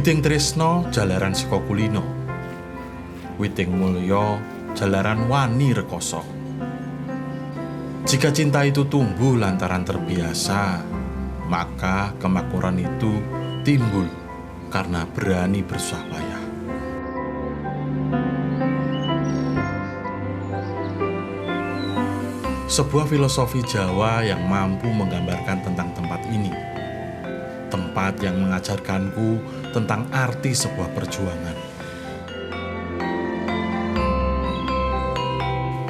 Witing tresno jalaran saka kulino. Witing mulya jalaran wani rekoso. Jika cinta itu tumbuh lantaran terbiasa, maka kemakmuran itu timbul karena berani bersusah payah. Sebuah filosofi Jawa yang mampu menggambarkan tentang tempat ini. Tempat yang mengajarkanku tentang arti sebuah perjuangan.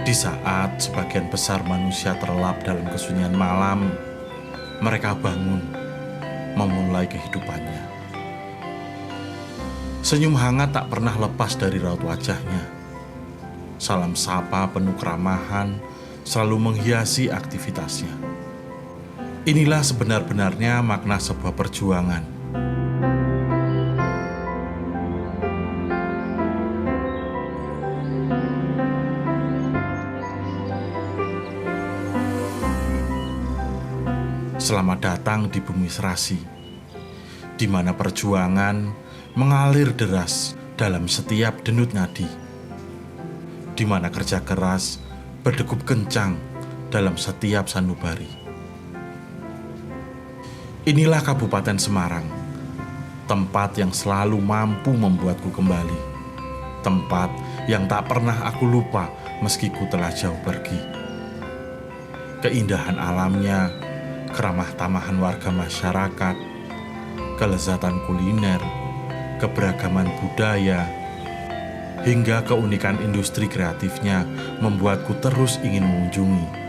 Di saat sebagian besar manusia terlelap dalam kesunyian malam, mereka bangun, memulai kehidupannya. Senyum hangat tak pernah lepas dari raut wajahnya. Salam sapa penuh keramahan selalu menghiasi aktivitasnya. Inilah sebenar-benarnya makna sebuah perjuangan. Selamat datang di bumi serasi, di mana perjuangan mengalir deras dalam setiap denyut nadi, di mana kerja keras berdegup kencang dalam setiap sanubari. Inilah Kabupaten Semarang, tempat yang selalu mampu membuatku kembali, tempat yang tak pernah aku lupa meski ku telah jauh pergi. Keindahan alamnya, keramah tamahan warga masyarakat, kelezatan kuliner, keberagaman budaya, hingga keunikan industri kreatifnya membuatku terus ingin mengunjungi.